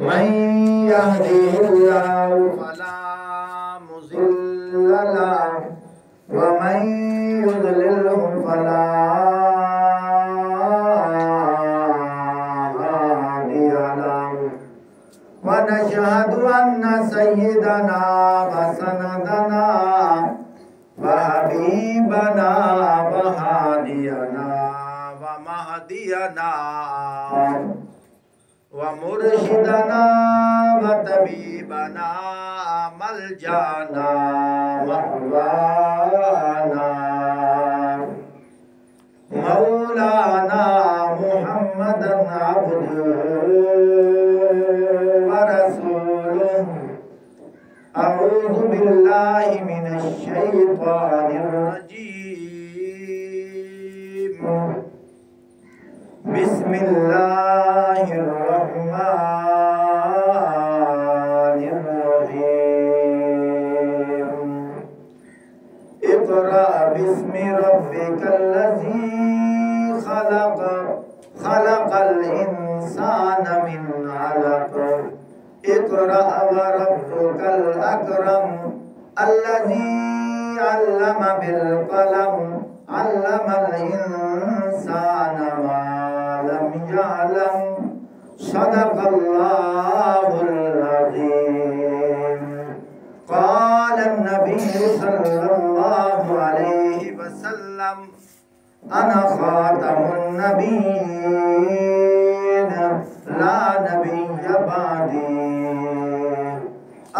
मन यहदिहिल्लाहु फला मुज़िल्ल लहु व मन युज़लिल्हु फला हादिय लहु व नशहदु अन्ना सय्यिदना व सनदना व हबीबना व हादियना व महदियना व मुर्शिदना व तबीबना मलजाना महवाना मौलाना मुहम्मदन अब्दुहु व रसूलुहु अऊज़ु बिल्लाहि मिनश शैतानिर रजीम बिस्मिल्लाहिर रहमानिर रहीम इक़रा बिस्मि रब्बिकल्लज़ी खलक़ खलक़ल इंसाना मिन अलक़ इक़रा व रब्बुकल अकरम अल्लज़ी अल्लम बिल क़लम अल्लमल इंसाना मा लम यअलम सदक़ल्लाहुल अज़ीम क़ाल नबी सल्लल्लाहु अलैहि वसल्लम अना ख़ातमुन नबिय्यीन ला नबिय्य बअदी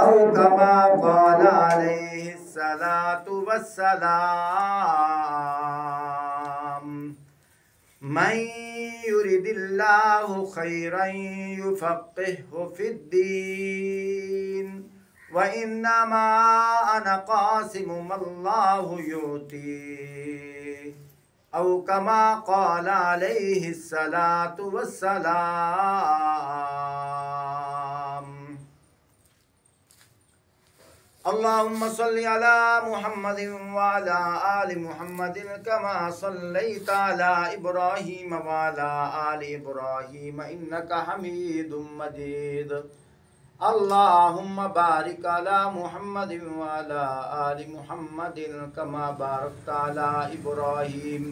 औ कमा क़ाल अलैहि सलातु वस्सलाम मन युरिदिल्लाहु खैरन युफ़क़्क़िहु फ़िद्दीन व इन्नमा अना क़ासिमुम अल्लाहु युती औ कमा क़ाल अलैहि सलातु वस्सलाम अल्लाहुम्मा सल्लि अला मुहम्मदिन व अला आलि मुहम्मदिन कमा सल्लैता अला इब्राहीम व अला आलि इब्राहीम इन्नका हमीदुम मजीद अल्लाहुम्मा बारिक अला मुहम्मदिन व अला आलि मुहम्मदिन कमा बारकता अला इब्राहीम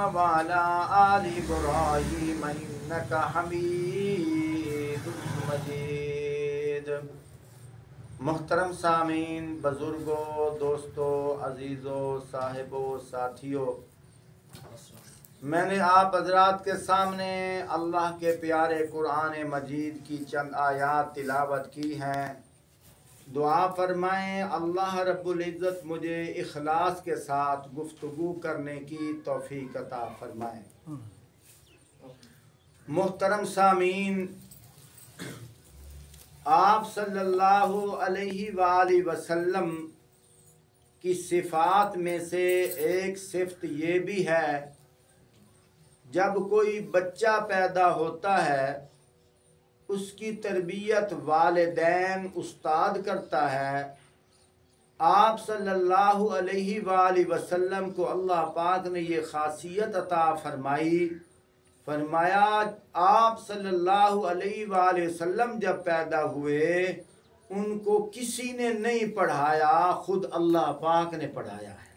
व अला आलि इब्राहीम इन्नका हमीदुम मजीद। मुहतरम सामीन, बुजुर्गों, दोस्तों, अजीज़ों, साहिबों, साथियों, मैंने आप हजरात के सामने अल्लाह के प्यारे कुरान मजीद की चंद आयात तिलावत की हैं। दुआ फरमाएँ अल्लाह रब्बुल इज़्ज़त मुझे इखलास के साथ गुफ्तगू करने की तौफीक अता फरमाएँ। मुहतरम सामीन, आप सल्लल्लाहु अलैहि वसल्लम की सिफ़ात में से एक सिफ़त ये भी है, जब कोई बच्चा पैदा होता है उसकी तरबियत वालिदैन उस्ताद करता है। आप सल्लल्लाहु अलैहि वसल्लम को अल्लाह पाक ने ये ख़ासियत अता फरमाई, फरमाया आप सल्लल्लाहु अलैहि वसल्लम जब पैदा हुए उनको किसी ने नहीं पढ़ाया, खुद अल्लाह पाक ने पढ़ाया है।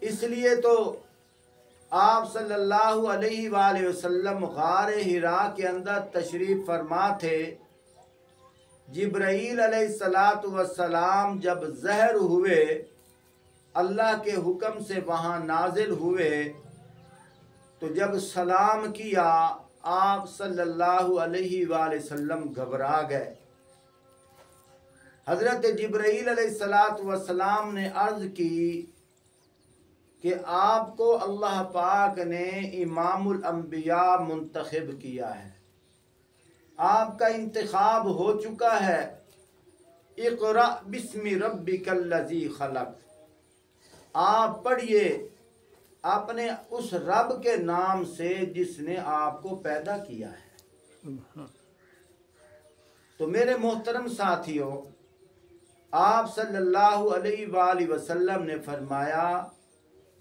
इसलिए तो आप सल्लल्लाहु अलैहि वसल्लम गारे हिरा के अंदर तशरीफ़ फरमा थे। जिब्राईल अलैहिस्सलातु वस्सलाम जब ज़हर हुए अल्लाह के हुक्म से वहाँ नाजिल हुए तो जब सलाम किया आप सल्लल्लाहु अलैहि वसल्लम घबरा गए। हज़रत जिब्राईल अलैहिस्सलातु वस्सलाम ने अर्ज़ की कि आपको अल्लाह पाक ने इमामुल अंबिया मुंतखब किया है, आपका इंतखाब हो चुका है। इक़रा बिस्मि रब्बिकल्लज़ी खलक़, आप पढ़िए अपने उस रब के नाम से जिसने आपको पैदा किया है। तो मेरे मोहतरम साथियों, आप सल्लल्लाहु अलैहि वसल्लम ने फरमाया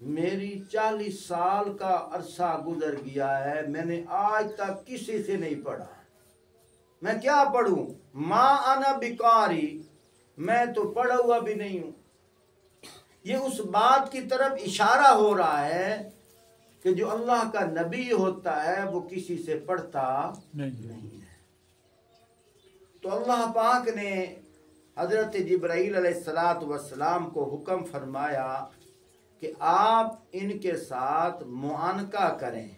मेरी 40 साल का अरसा गुजर गया है, मैंने आज तक किसी से नहीं पढ़ा, मैं क्या पढ़ूं? माँ अना बिकारी, मैं तो पढ़ा हुआ भी नहीं हूं। ये उस बात की तरफ इशारा हो रहा है कि जो अल्लाह का नबी होता है वो किसी से पढ़ता नहीं है। तो अल्लाह पाक ने हजरत जिब्राईल अलैहिस्सलातु वस्सलाम को हुक्म फरमाया कि आप इनके साथ मुआनका करें।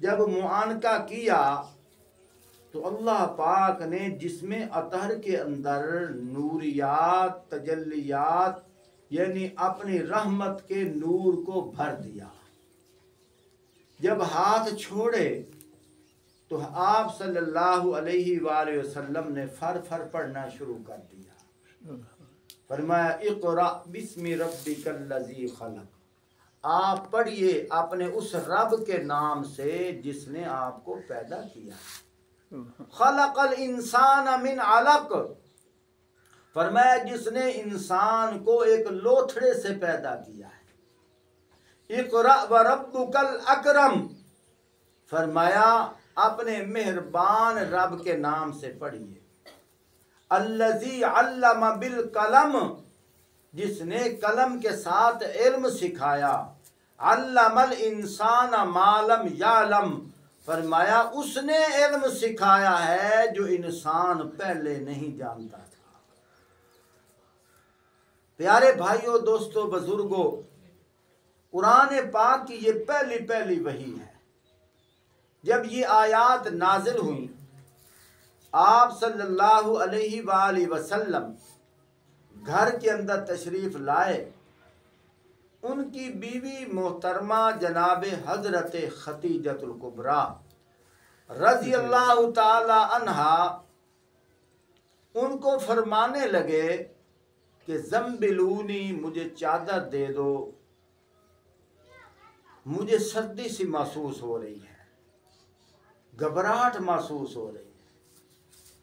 जब मुआनका किया तो अल्लाह पाक ने जिसमें अतहर के अंदर नूरियात तजल्लियात यानी अपनी रहमत के नूर को भर दिया। जब हाथ छोड़े तो आप सल्लल्लाहु अलैहि वसल्लम ने फर फर पढ़ना शुरू कर दिया। फरमाया इक़रा बिस्मि रब्बिकल लज़ी खलक़, आप पढ़िए अपने उस रब के नाम से जिसने आपको पैदा किया। खलक़ल इंसान मिन अलक़, फरमाया जिसने इंसान को एक लोथड़े से पैदा किया है। इक़रा व रब्बुकल अकरम, फरमाया अपने मेहरबान रब के नाम से पढ़िए। अल्लज़ी अल्लम बिल कलम, जिसने कलम के साथ इल्म सिखाया। अल्लमल इंसान मालम यालम, फरमाया उसने इल्म सिखाया है जो इंसान पहले नहीं जानता था। प्यारे भाइयों, दोस्तों, बुजुर्गों, कुरान पाक की ये पहली पहली वही है। जब ये आयात नाजिल हुई, आप सल्लल्लाहु अलैहि वसल्लम घर के अंदर तशरीफ लाए। उनकी बीवी मोहतरमा जनाब हजरत खतीजतुल कुबरा रज़ी अल्लाह ताला अन्हा उनको फरमाने लगे कि ज़म्बिलूनी, मुझे चादर दे दो, मुझे सर्दी सी महसूस हो रही है, घबराहट महसूस हो रही है।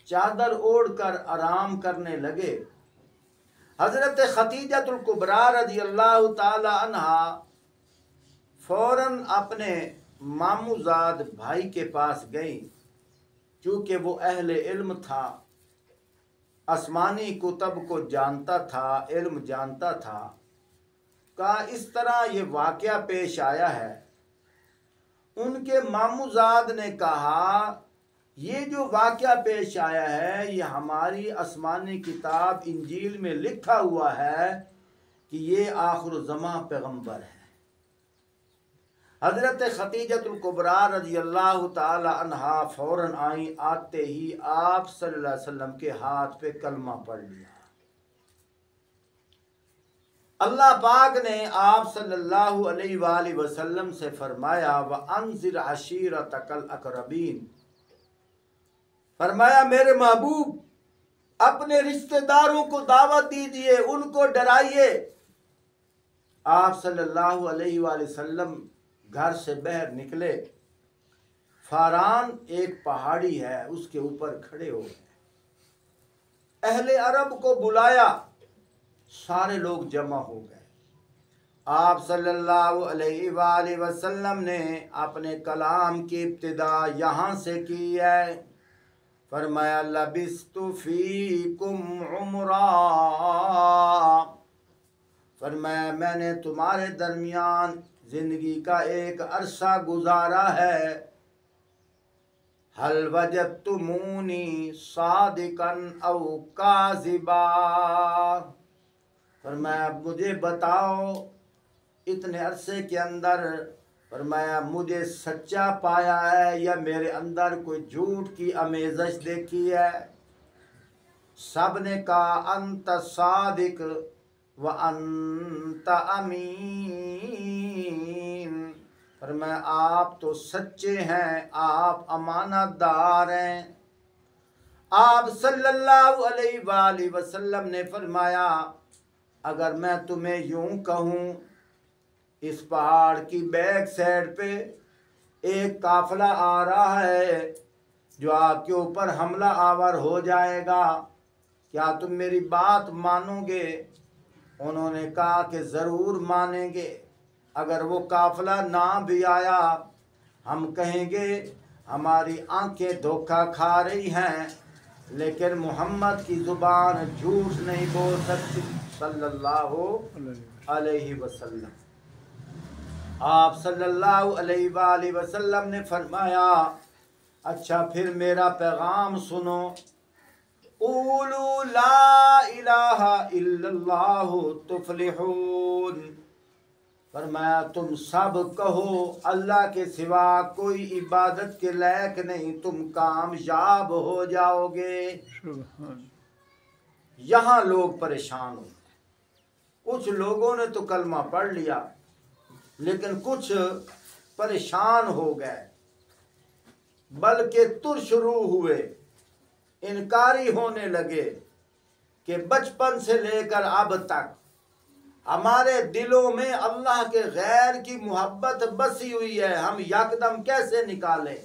चादर ओढ़कर आराम करने लगे। हजरत खतीजतुल कुबरा रज़ी अल्लाह ताला अन्हा फौरन अपने मामूजाद भाई के पास गई। चूँकि वो अहले इल्म था, आसमानी कुतब को जानता था, इल्म जानता था। कहा इस तरह ये वाक़या पेश आया है। उनके मामूजाद ने कहा ये जो वाक़या पेश आया है ये हमारी आसमानी किताब इंजील में लिखा हुआ है कि ये आखिर ज़मां पैगंबर है। हज़रत खतीजतुल कुबरा रज़ी अल्लाह ताला अन्हा फ़ौरन आई। आते ही आप सल्लल्लाहु अलैहि वसल्लम के हाथ पे कलमा पढ़ लिया। अल्लाह पाक ने आप सल्लल्लाहु अलैहि वसल्लम से फरमाया व अंज़िर अशीरतकल अक़रबीन, फरमाया मेरे महबूब अपने रिश्तेदारों को दावत दीजिए, उनको डराइए। आप सल्लल्लाहु अलैहि वसल्लम घर से बाहर निकले। फारान एक पहाड़ी है, उसके ऊपर खड़े हो गए। अहले अरब को बुलाया, सारे लोग जमा हो गए। आप सल्लल्लाहु अलैहि वसल्लम ने अपने कलाम की इब्तिदा यहाँ से की है। फरमाया लबिस्तु फीकुम उमरा, फरमाया मैंने तुम्हारे दरमियान जिंदगी का एक अरसा गुजारा है। हल वजदतुमूनी सादिकन औ काज़िबा, फरमाया मुझे बताओ इतने अरसे के अंदर, फरमाया मुझे सच्चा पाया है या मेरे अंदर कोई झूठ की आमेज़श देखी है। सब ने कहा अंत सादिक व अंत अमीन, फरमाया आप तो सच्चे हैं, आप अमानतदार हैं। आप सल्लल्लाहु अलैहि वसल्लम ने फरमाया अगर मैं तुम्हें यूं कहूँ इस पहाड़ की बैक साइड पे एक काफिला आ रहा है जो आपके ऊपर हमला आवर हो जाएगा, क्या तुम मेरी बात मानोगे? उन्होंने कहा कि ज़रूर मानेंगे। अगर वो काफिला ना भी आया, हम कहेंगे हमारी आंखें धोखा खा रही हैं, लेकिन मोहम्मद की ज़ुबान झूठ नहीं बोल सकती सल्लल्लाहु अलैहि वसल्लम। आप सल्लल्लाहु अलैहि वसल्लम ने फरमाया, अच्छा फिर मेरा पैगाम सुनो। क़ूलू ला इलाहा इल्लल्लाहु तुफ़्लिहून। फरमाया तुम सब कहो अल्लाह के सिवा कोई इबादत के लायक नहीं, तुम कामयाब हो जाओगे। यहाँ लोग परेशान हो, कुछ लोगों ने तो कलमा पढ़ लिया, लेकिन कुछ परेशान हो गए, बल्कि तुरशुरू हुए, इनकारी होने लगे कि बचपन से लेकर अब तक हमारे दिलों में अल्लाह के गैर की मोहब्बत बसी हुई है, हम यकदम कैसे निकालें।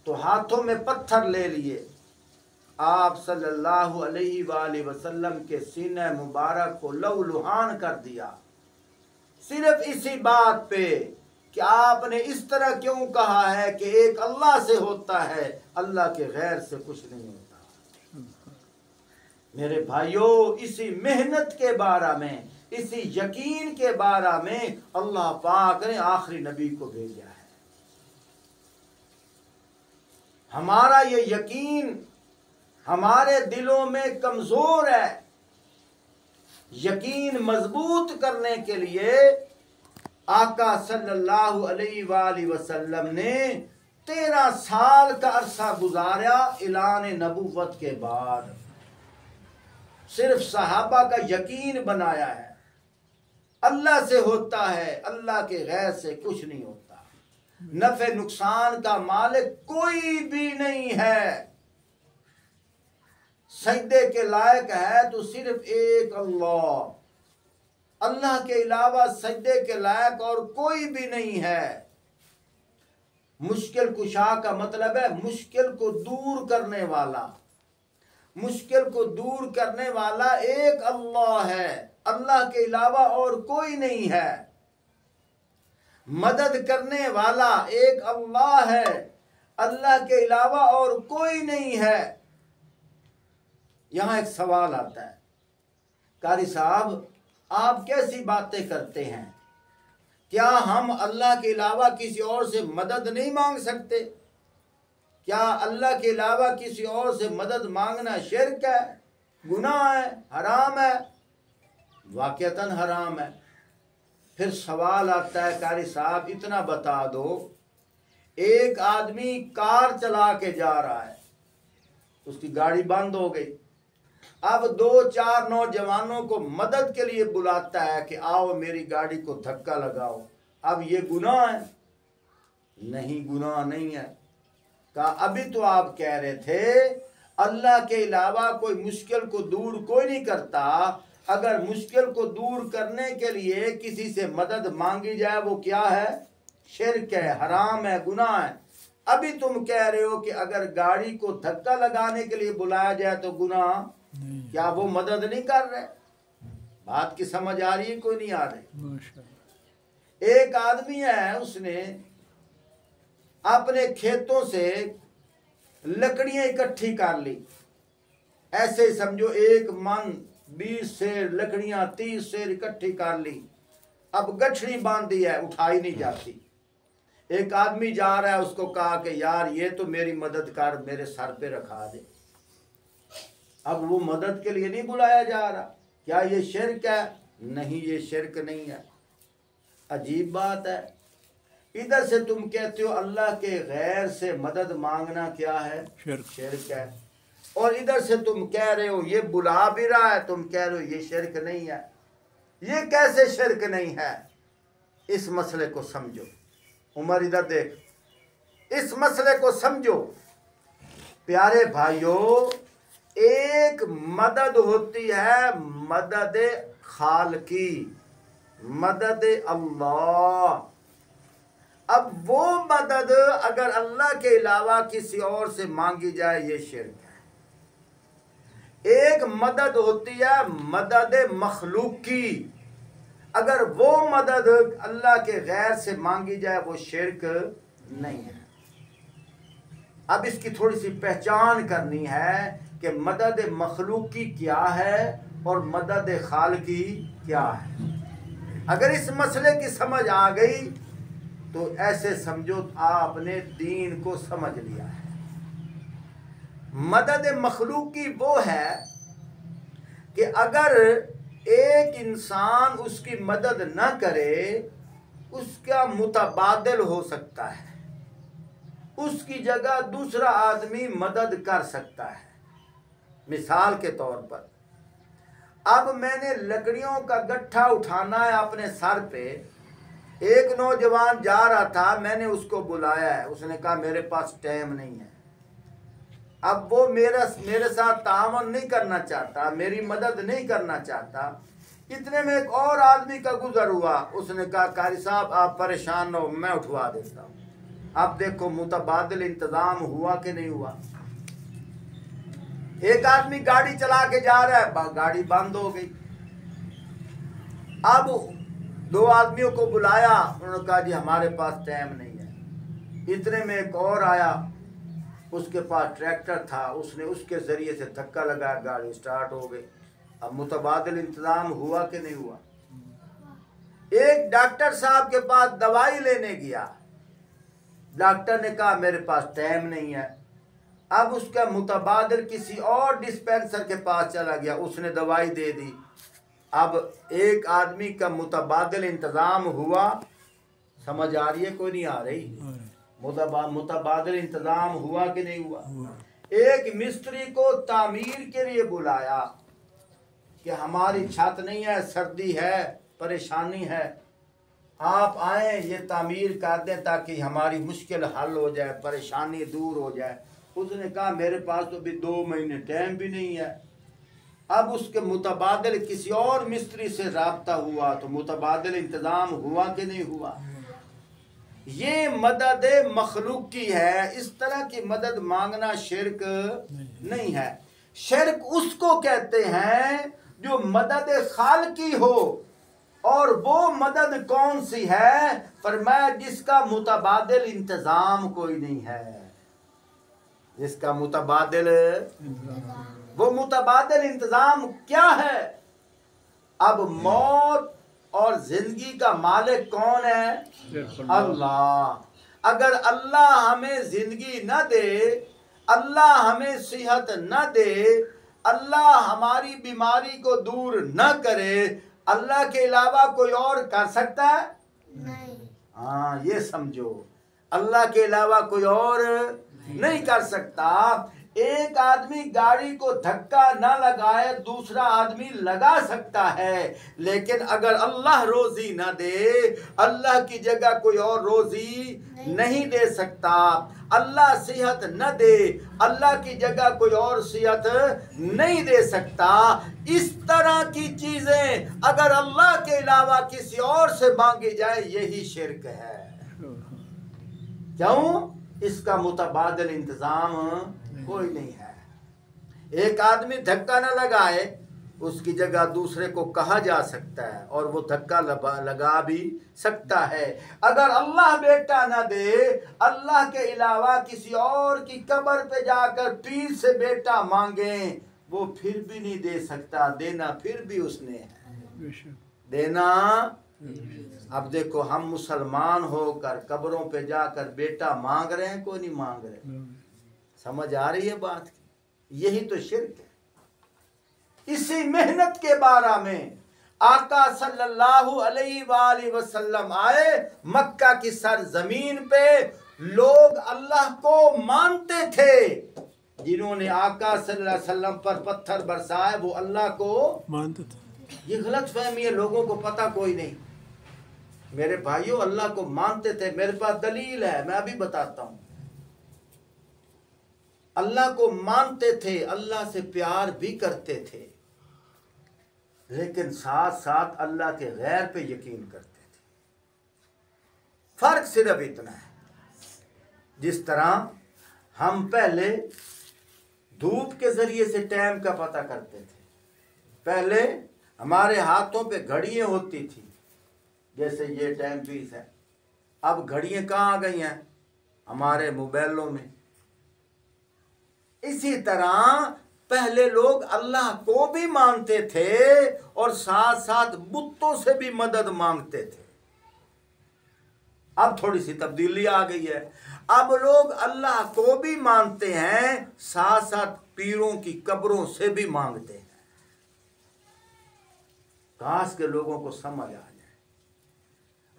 तो हाथों में पत्थर ले लिए, आप सल्लल्लाहु अलैहि वसल्लम के सीने मुबारक को लहूलुहान कर दिया, सिर्फ इसी बात पे कि आपने इस तरह क्यों कहा है कि एक अल्लाह से होता है, अल्लाह के गैर से कुछ नहीं होता। मेरे भाइयों, इसी मेहनत के बारे में, इसी यकीन के बारे में अल्लाह पाक ने आखिरी नबी को भेजा है। हमारा ये यकीन हमारे दिलों में कमजोर है। यकीन मजबूत करने के लिए आका सल्लल्लाहु अलैहि वसल्लम ने 13 साल का अरसा गुजारा ऐलान नबूवत के बाद। सिर्फ सहाबा का यकीन बनाया है, अल्लाह से होता है, अल्लाह के गैर से कुछ नहीं होता। नफे नुकसान का मालिक कोई भी नहीं है, सजदे के लायक है तो सिर्फ एक अल्लाह, अल्लाह के अलावा सजदे के लायक और कोई भी नहीं है। मुश्किल कुशा का मतलब है मुश्किल को दूर करने वाला, मुश्किल को दूर करने वाला एक अल्लाह है, अल्लाह के अलावा और कोई नहीं है। मदद करने वाला एक अल्लाह है, अल्लाह के अलावा और कोई नहीं है। यहां एक सवाल आता है, कारी साहब आप कैसी बातें करते हैं, क्या हम अल्लाह के अलावा किसी और से मदद नहीं मांग सकते? क्या अल्लाह के अलावा किसी और से मदद मांगना शिर्क है, गुनाह है, हराम है? वाकईतन हराम है। फिर सवाल आता है, कारी साहब इतना बता दो, एक आदमी कार चला के जा रहा है, उसकी गाड़ी बंद हो गई, अब 2-4 नौजवानों को मदद के लिए बुलाता है कि आओ मेरी गाड़ी को धक्का लगाओ। अब ये गुनाह है? नहीं, गुनाह नहीं है। कहा अभी तो आप कह रहे थे अल्लाह के अलावा कोई मुश्किल को दूर कोई नहीं करता, अगर मुश्किल को दूर करने के लिए किसी से मदद मांगी जाए वो क्या है? शिर्क है, हराम है, गुनाह है। अभी तुम कह रहे हो कि अगर गाड़ी को धक्का लगाने के लिए बुलाया जाए तो गुनाह, क्या वो मदद नहीं कर रहे? बात की समझ आ रही है? कोई नहीं आ रही। एक आदमी है, उसने अपने खेतों से लकड़ियां इकट्ठी कर ली, ऐसे समझो 1 मन 20 सेर लकड़ियां, 30 सेर इकट्ठी कर ली। अब गठड़ी बांधी है, उठाई नहीं जाती। एक आदमी जा रहा है, उसको कहा कि यार ये तो मेरी मदद कर, मेरे सर पे रखा दे। अब वो मदद के लिए नहीं बुलाया जा रहा। क्या ये शिर्क है? नहीं, ये शिर्क नहीं है। अजीब बात है, इधर से तुम कहते हो अल्लाह के गैर से मदद मांगना क्या है? शिर्क है। और इधर से तुम कह रहे हो ये बुला भी रहा है, तुम कह रहे हो ये शिर्क नहीं है। ये कैसे शिर्क नहीं है? इस मसले को समझो। उमर इधर देख, इस मसले को समझो। प्यारे भाइयों, एक मदद होती है मदद खालकी, मदद अल्लाह। अब वो मदद अगर अल्लाह के अलावा किसी और से मांगी जाए ये शिर्क है। एक मदद होती है मदद मखलूकी, अगर वो मदद अल्लाह के गैर से मांगी जाए वो शिरक नहीं है। अब इसकी थोड़ी सी पहचान करनी है कि मदद मखलूकी क्या है और मदद खालिकी क्या है। अगर इस मसले की समझ आ गई तो ऐसे समझो आपने दीन को समझ लिया है। मदद मखलूकी वो है कि अगर एक इंसान उसकी मदद न करे उसका मुतबादिल हो सकता है, उसकी जगह दूसरा आदमी मदद कर सकता है। मिसाल के तौर पर अब मैंने लकड़ियों का गट्ठा उठाना है अपने सर पे, एक नौजवान जा रहा था, मैंने उसको बुलाया है, उसने कहा मेरे पास टाइम नहीं है। अब वो मेरे साथ तामन नहीं करना चाहता, मेरी मदद नहीं करना चाहता। इतने में एक और आदमी का गुजर हुआ, उसने कहा कारी साहब आप परेशान हो, मैं उठवा देता हूँ। अब देखो मुतबादिल इंतजाम हुआ कि नहीं हुआ। एक आदमी गाड़ी चला के जा रहा है, गाड़ी बंद हो गई। अब दो आदमियों को बुलाया, उन्होंने कहा जी हमारे पास टाइम नहीं है। इतने में एक और आया, उसके पास ट्रैक्टर था, उसने उसके जरिए से धक्का लगाया, गाड़ी स्टार्ट हो गई। अब मुतबादिल इंतजाम हुआ कि नहीं हुआ। एक डॉक्टर साहब के पास दवाई लेने गया, डॉक्टर ने कहा मेरे पास टाइम नहीं है। अब उसका मुतबादिल किसी और डिस्पेंसर के पास चला गया, उसने दवाई दे दी। अब एक आदमी का मुतबादिल इंतजाम हुआ, समझ आ रही है कोई नहीं आ रही। मुतबादिल इंतजाम हुआ कि नहीं हुआ। एक मिस्त्री को तामीर के लिए बुलाया कि हमारी छत नहीं है, सर्दी है, परेशानी है, आप आए ये तामीर कर दें ताकि हमारी मुश्किल हल हो जाए, परेशानी दूर हो जाए। उसने कहा मेरे पास तो अभी 2 महीने टाइम भी नहीं है। अब उसके मुतबादिल किसी और मिस्त्री से राब्ता हुआ तो मुतबादिल इंतजाम हुआ कि नहीं हुआ। ये मदद मखलूक की है, इस तरह की मदद मांगना शिरक नहीं है। शिरक उसको कहते हैं जो मदद खालिकी हो, और वो मदद कौन सी है, फरमाया जिसका मुतबादिल इंतजाम कोई नहीं है। जिसका मुतबादिल, वो मुतबादिल इंतजाम क्या है। अब मौत और जिंदगी का मालिक कौन है, अल्लाह। अगर अल्लाह हमें जिंदगी न दे, अल्लाह हमें सेहत न दे, अल्लाह हमारी बीमारी को दूर न करे, अल्लाह के अलावा कोई और कर सकता है नहीं। हाँ ये समझो, अल्लाह के अलावा कोई और नहीं कर सकता। एक आदमी गाड़ी को धक्का न लगाए दूसरा आदमी लगा सकता है, लेकिन अगर अल्लाह रोजी न दे, अल्लाह की जगह कोई और रोजी नहीं दे सकता। अल्लाह सेहत न दे, अल्लाह की जगह कोई और सेहत नहीं दे सकता। इस तरह की चीजें अगर अल्लाह के अलावा किसी और से मांगी जाए यही शिरक है। क्यों, इसका मुतबादिल इंतजाम कोई नहीं है। एक आदमी धक्का न लगाए उसकी जगह दूसरे को कहा जा सकता है और वो धक्का लगा भी सकता है। अगर अल्लाह बेटा न दे, अल्लाह के अलावा किसी और की कब्र पे जाकर पीर से बेटा मांगे, वो फिर भी नहीं दे सकता, देना फिर भी उसने है, देना। अब देखो हम मुसलमान होकर कब्रों पे जाकर बेटा मांग रहे हैं, कोई नहीं मांग रहे। समझ आ रही है बात, यही तो शिरक है। इसी मेहनत के बारे में आका सल्लल्लाहु अलैहि वसल्लम आए, मक्का की सरजमीन पे लोग अल्लाह को मानते थे। जिन्होंने आका सल्लल्लाहु अलैहि वसल्लम पर पत्थर बरसाए वो अल्लाह को मानते थे। ये गलत फहमी है, लोगों को पता कोई नहीं। मेरे भाइयों अल्लाह को मानते थे, मेरे पास दलील है, मैं अभी बताता हूं। अल्लाह को मानते थे, अल्लाह से प्यार भी करते थे, लेकिन साथ साथ अल्लाह के गैर पे यकीन करते थे। फर्क सिर्फ इतना है, जिस तरह हम पहले धूप के जरिए से टाइम का पता करते थे। पहले हमारे हाथों पे घड़ियां होती थी, जैसे ये टाइम पीस है। अब घड़ियां कहाँ आ गई हैं? हमारे मोबाइलों में। इसी तरह पहले लोग अल्लाह को भी मानते थे और साथ साथ बुतों से भी मदद मांगते थे। अब थोड़ी सी तब्दीली आ गई है। अब लोग अल्लाह को भी मानते हैं, साथ साथ पीरों की कब्रों से भी मांगते हैं। काश के लोगों को समझ आ जाए,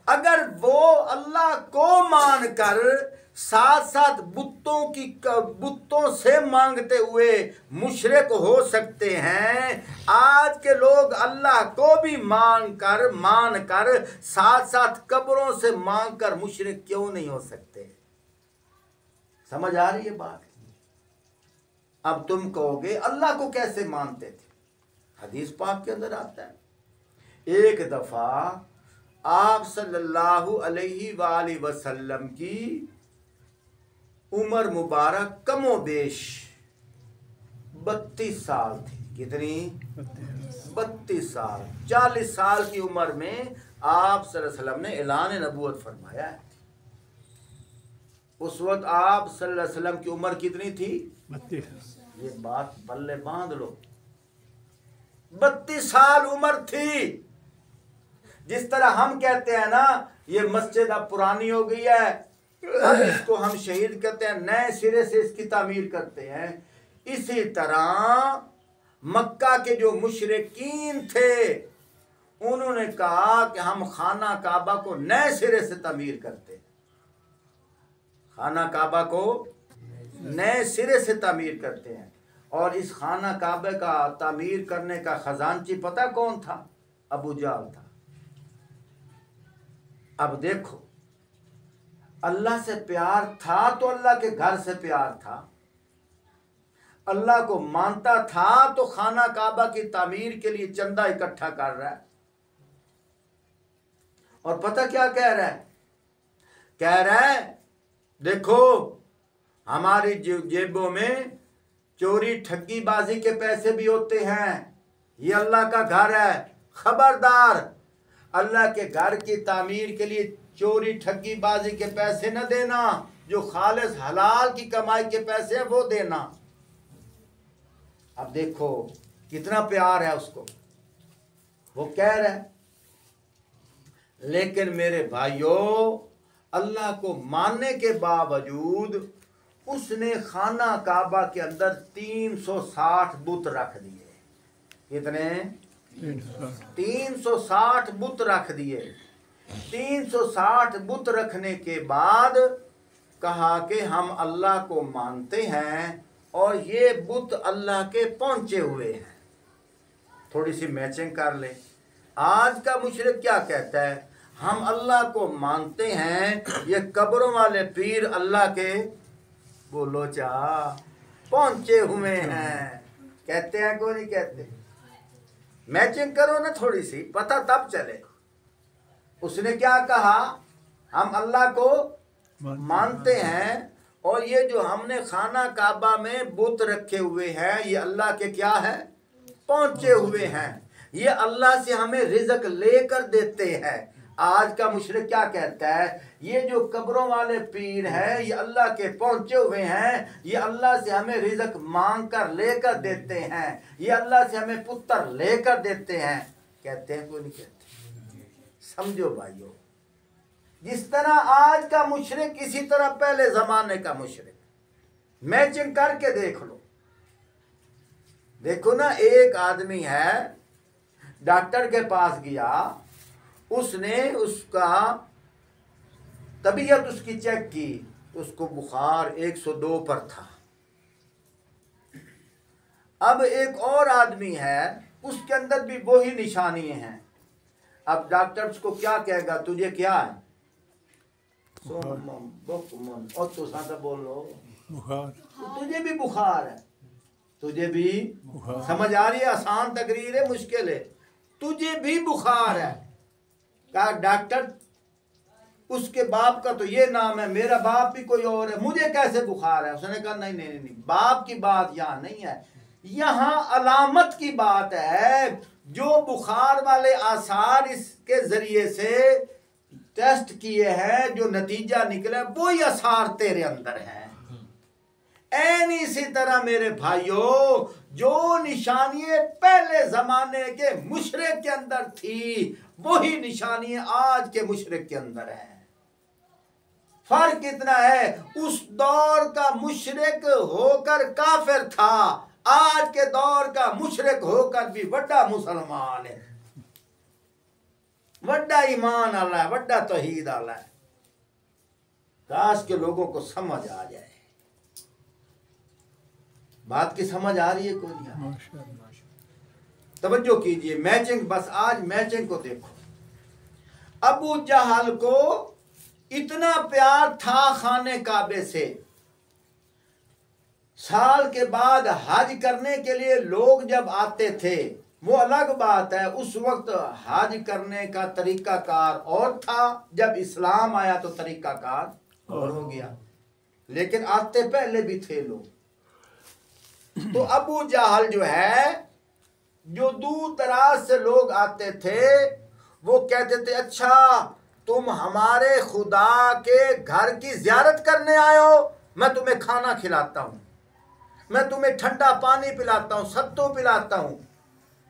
अगर वो अल्लाह को मानकर साथ साथ बुतों से मांगते हुए मुशरिक हो सकते हैं, आज के लोग अल्लाह को भी मानकर साथ साथ कब्रों से मांगकर मुशरिक क्यों नहीं हो सकते? समझ आ रही है बात? अब तुम कहोगे अल्लाह को कैसे मानते थे? हदीस पाक के अंदर आता है, एक दफा आप सल्लल्लाहु अलैहि वसल्लम की उम्र मुबारक कमोबेश 32 साल थी। कितनी? 32 साल। 40 साल की उम्र में आप सल्लल्लाहु अलैहि वसल्लम ने ऐलान नबूवत फरमाया है। उस वक्त आप सल्लल्लाहु अलैहि वसल्लम की उम्र कितनी थी? 32। ये बात पल्ले बांध लो, 32 साल उम्र थी। जिस तरह हम कहते हैं ना, ये मस्जिद अब पुरानी हो गई है, अब इसको हम शहीद कहते हैं, नए सिरे से इसकी तामीर करते हैं। इसी तरह मक्का के जो मुशरिकीन थे, उन्होंने कहा कि हम खाना काबा को नए सिरे से तामीर करते हैं। खाना काबा को नए सिरे से तामीर करते हैं। और इस खाना काबे का तामीर करने का खजांची पता कौन था? अबू जहल था। अब देखो, अल्लाह से प्यार था तो अल्लाह के घर से प्यार था, अल्लाह को मानता था तो खाना काबा की तामीर के लिए चंदा इकट्ठा कर रहा है। और पता क्या कह रहा है? कह रहा है देखो, हमारी जेबों में चोरी ठगी बाजी के पैसे भी होते हैं, ये अल्लाह का घर है, खबरदार अल्लाह के घर की तामीर के लिए चोरी ठगी बाजी के पैसे न देना, जो खालिस हलाल की कमाई के पैसे हैं वो देना। अब देखो कितना प्यार है उसको, वो कह रहा है। लेकिन मेरे भाइयों, अल्लाह को मानने के बावजूद उसने खाना काबा के अंदर 360 बुत रख दिए। कितने? 360 बुत रख दिए। 360 बुत रखने के बाद कहा कि हम अल्लाह को मानते हैं और ये बुत अल्लाह के पहुंचे हुए हैं। थोड़ी सी मैचिंग कर ले। आज का मुशरिक क्या कहता है? हम अल्लाह को मानते हैं, ये कब्रों वाले पीर अल्लाह के, बोलो चा, पहुंचे हुए हैं। कहते हैं को नहीं कहते? मैचिंग करो ना थोड़ी सी, पता तब चले। उसने क्या कहा? हम अल्लाह को मानते हैं और ये जो हमने खाना काबा में बुत रखे हुए हैं, ये अल्लाह के क्या है? पहुंचे हुए हैं। ये अल्लाह से हमें रिज़्क लेकर देते हैं। आज का मुशरिक क्या कहता है? ये जो कब्रों वाले पीर हैं, ये अल्लाह के पहुंचे हुए हैं, ये अल्लाह से हमें रिज़्क मांग कर लेकर देते हैं, ये अल्लाह से हमें पुत्र लेकर देते हैं। कहते हैं कोई नहीं कहते? समझो भाइयों, जिस तरह आज का मुशरिक, इसी तरह पहले जमाने का मुशरिक। मैचिंग करके देख लो। देखो ना, एक आदमी है, डॉक्टर के पास गया, उसने उसका तबीयत उसकी चेक की, उसको बुखार 102 पर था। अब एक और आदमी है, उसके अंदर भी वही निशानियां हैं। अब डॉक्टर उसको क्या कहेगा? तुझे क्या है? और तो साथ बोलो बुखार, तुझे भी बुखार है, तुझे भी बुखार। समझ आ रही है? आसान तकरीर है, मुश्किल है। तुझे भी बुखार है। कहा डॉक्टर उसके बाप का तो ये नाम है, मेरा बाप भी कोई और है, मुझे कैसे बुखार है? उसने कहा नहीं नहीं नहीं, बाप की बात यहाँ नहीं है, यहाँ अलामत की बात है। जो बुखार वाले आसार इसके जरिए से टेस्ट किए हैं, जो नतीजा निकला वही आसार तेरे अंदर है। ऐन इसी तरह मेरे भाइयों, जो निशानियां पहले जमाने के मुशरिक के अंदर थी, वही निशानियां आज के मुशरिक के अंदर है। फर्क कितना है, उस दौर का मुशरिक होकर काफिर था, आज के दौर का मुशरिक होकर भी बड़ा मुसलमान है, बड़ा ईमान आला है, बड़ा तौहीद आला है। काश के लोगों को समझ आ जाए। बात की समझ आ रही है कोई नहीं? तवज्जो कीजिए, मैचिंग, बस आज मैचिंग को देखो। अबू जहल को इतना प्यार था खाने काबे से, साल के बाद हज करने के लिए लोग जब आते थे, वो अलग बात है, उस वक्त हज करने का तरीकाकार और था, जब इस्लाम आया तो तरीकाकार और हो गया, लेकिन आते पहले भी थे लोग। तो अबू जहल जो है, जो दूर दराज से लोग आते थे, वो कहते थे अच्छा तुम हमारे खुदा के घर की ज़ियारत करने आए हो, मैं तुम्हें खाना खिलाता हूँ, मैं तुम्हें ठंडा पानी पिलाता हूँ, सत्तू पिलाता हूँ,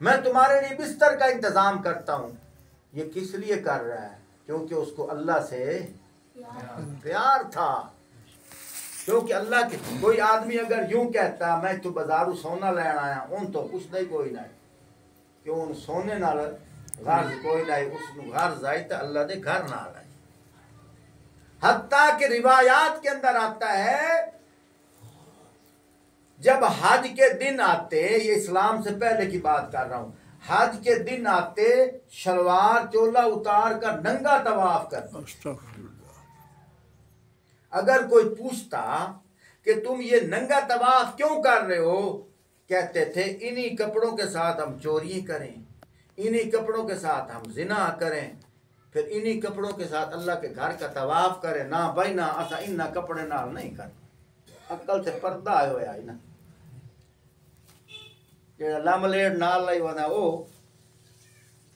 मैं तुम्हारे लिए बिस्तर का इंतज़ाम करता हूँ। ये किस लिए कर रहा है? क्योंकि उसको अल्लाह से प्यार था। क्योंकि अल्लाह के कोई आदमी अगर यूं कहता मैं तो बाजारू सोना लेना आया, उन तो कुछ नहीं कोई नहीं, क्यों उन सोने नाल गर्ज कोई नहीं, उसनु गर्ज आई तो अल्लाह दे घर नाल आई। हत्ता के रिवायात के अंदर आता है, जब हज के दिन आते, ये इस्लाम से पहले की बात कर रहा हूं, हज के दिन आते शलवार चोला उतार कर नंगा तवाफ करते। अगर कोई पूछता कि तुम ये नंगा तवाफ क्यों कर रहे हो, कहते थे इन्हीं कपड़ों के साथ हम चोरी करें, इन्हीं कपड़ों के साथ हम जिना करें, फिर इन्हीं कपड़ों के साथ अल्लाह के घर का तवाफ करें। ना भाई ना, असा इन्ना कपड़े नाल नहीं कर, अक्ल से पर्दा आयो है ना, जो लमलेट नाल लाई वना ओ,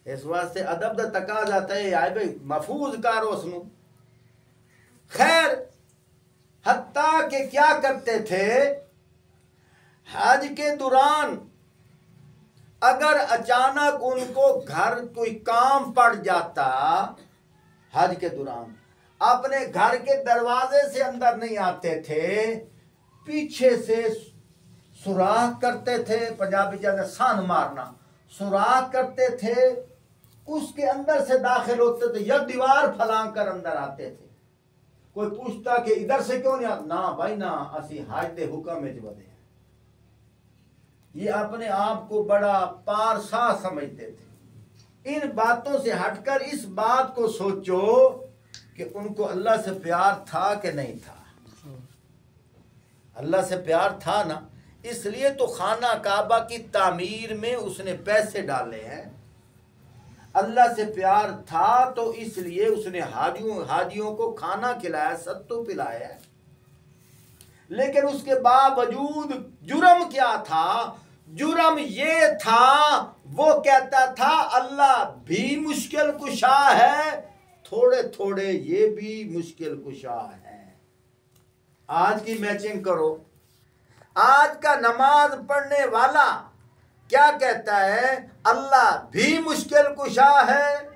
इस वास्ते अदब दा तकाजा तय आए भाई महफूज करो उसनु। खैर, हत्ता के क्या करते थे, हज के दौरान अगर अचानक उनको घर कोई काम पड़ जाता, हज के दौरान अपने घर के दरवाजे से अंदर नहीं आते थे, पीछे से सुराख करते थे, पंजाबी कहते सान मारना, सुराख करते थे, उसके अंदर से दाखिल होते थे या दीवार फलांग कर अंदर आते थे। कोई पूछता कि इधर से क्यों नहीं आता, ना भाई ना, असी हाज दे हुक्म में वधे। ये अपने आप को बड़ा पारसा समझते थे। इन बातों से हटकर इस बात को सोचो कि उनको अल्लाह से प्यार था कि नहीं था। अल्लाह से प्यार था ना, इसलिए तो खाना काबा की तामीर में उसने पैसे डाले हैं। अल्लाह से प्यार था तो इसलिए उसने हाजियों को खाना खिलाया, सत्तू पिलाया। लेकिन उसके बावजूद जुर्म क्या था? जुर्म ये था, वो कहता था अल्लाह भी मुश्किल कुशा है, थोड़े थोड़े ये भी मुश्किल कुशा है। आज की मैचिंग करो, आज का नमाज पढ़ने वाला क्या कहता है? अल्लाह भी मुश्किल कुशा है।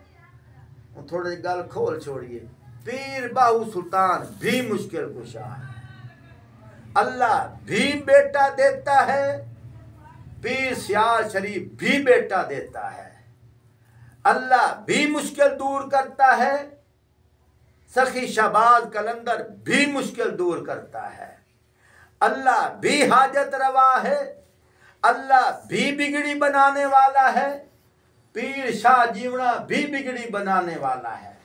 थोड़ी गल खोल छोड़िए, पीर बाहू सुल्तान भी मुश्किल कुशा है। अल्लाह भी बेटा देता है, पीर सियाल शरीफ भी बेटा देता है। अल्लाह भी मुश्किल दूर करता है, सखी शहबाज कलंदर भी मुश्किल दूर करता है। अल्लाह भी हाजत रवा है, अल्लाह भी बिगड़ी बनाने वाला है, पीर शाह जीवना भी बिगड़ी बनाने वाला है।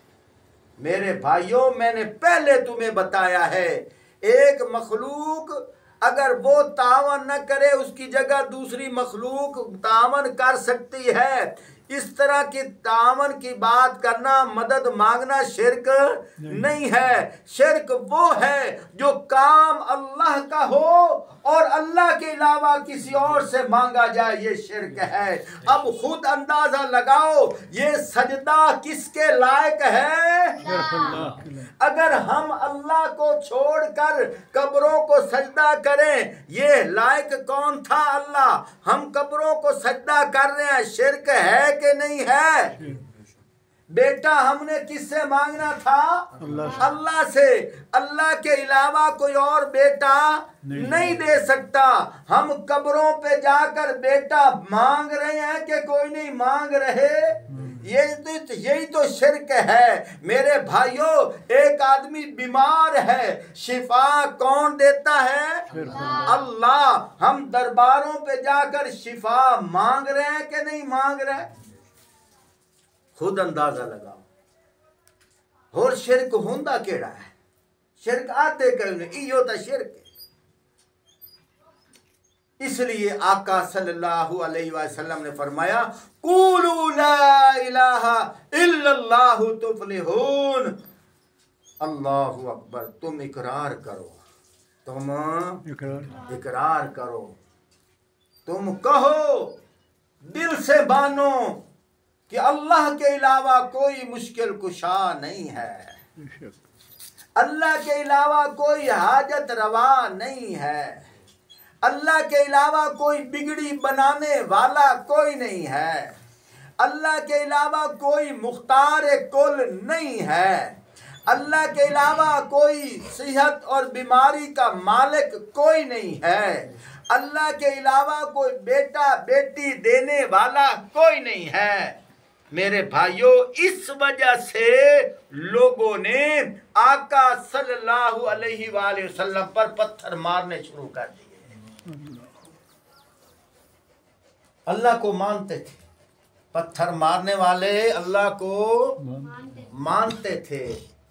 मेरे भाइयों, मैंने पहले तुम्हें बताया है, एक मखलूक अगर वो तावन न करे, उसकी जगह दूसरी मखलूक तावन कर सकती है। इस तरह की तावन की बात करना, मदद मांगना शिरक नहीं है। शिरक वो है जो काम अल्लाह का हो और अल्लाह के अलावा किसी और से मांगा जाए, ये शिरक है। अब खुद अंदाजा लगाओ ये सजदा किसके लायक है? अगर हम अल्लाह को छोड़कर कब्रों को सजदा करें, ये लायक कौन था? अल्लाह। हम कब्रों को सजदा कर रहे हैं, शिरक है कि नहीं है? बेटा हमने किससे मांगना था? अल्लाह से। अल्लाह के अलावा कोई और बेटा नहीं दे सकता। हम कब्रों पे जाकर बेटा मांग रहे हैं कि कोई नहीं मांग रहे? यही तो शिरक है मेरे भाइयों। एक आदमी बीमार है, शिफा कौन देता है? अल्लाह। हम दरबारों पे जाकर शिफा मांग रहे हैं कि नहीं मांग रहे? खुद अंदाजा लगाओ। और शिरक होंदा केड़ा है? शिरक आते कहीं इहो तो शिरक है। इसलिए आका सल्लल्लाहु अलैहि वसल्लम ने फरमाया, कूलू ला इलाहा इल्लल्लाहु तुफलिहून। अल्लाहु अकबर। तुम इकरार करो, तुम इकरार करो, तुम कहो, दिल से मानो कि अल्लाह के अलावा कोई मुश्किल कुशा नहीं है, अल्लाह के अलावा कोई हाजत रवा नहीं है, अल्लाह के अलावा कोई बिगड़ी बनाने वाला कोई नहीं है, अल्लाह के अलावा कोई मुख्तार कुल नहीं है, अल्लाह के अलावा कोई सेहत और बीमारी का मालिक कोई नहीं है, अल्लाह के अलावा कोई बेटा बेटी देने वाला कोई नहीं है। मेरे भाइयों, इस वजह से लोगों ने आका सल्लल्लाहु अलैहि वसल्लम पर पत्थर मारने शुरू कर दिए। अल्लाह को मानते थे, पत्थर मारने वाले अल्लाह को मानते थे,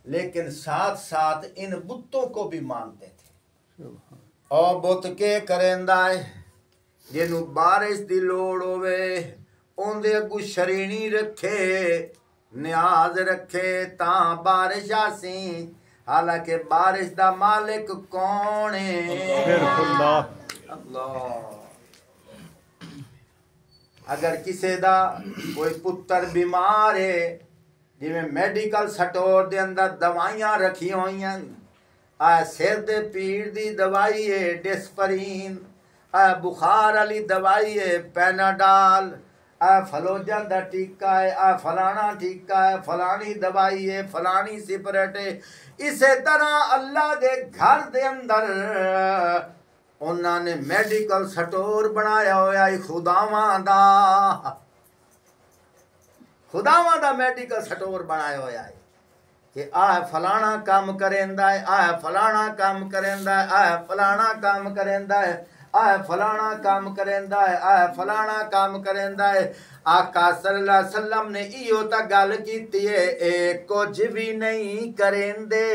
लेकिन साथ साथ इन बुतों को भी मानते थे। और बुत के करेंदा है जिन्हों बारिश दी लोड़ होवे उनदे अगू शरीनी रखे, न्याज रखे तां बारिश आसी। हालांकि बारिश दा मालिक कौन है? अल्लाह। अगर किसी दा कोई पुत्र बीमार है, जिवें मेडिकल स्टोर दे अंदर दवाइयां रखी हुई हैं, आ सिर दे पीड़ दी दवाई है डिस्परीन, आ बुखार वाली दवाई है पैनाडाल, आ फलोजन दा टीका है, आ फलाना टीका है, फलानी दवाई है, फलानी सिपरेट है। इस तरह अल्लाह दे घर दे अंदर उन्होंने मेडिकल स्टोर बनाया होया है खुदावां दा मेडिकल स्टोर बनाया होया है कि आ फलाना काम करेंदा है, आ फलाना काम करेंदा है, आ फलाना काम करेंदा है, आ फलाना काम करेंदा है, आ फलाना काम करेंदा है। आका सल्लल्लाहु अलैहि वसल्लम ने इहो ता गल कीती है, ए कुछ भी नहीं करेंदे,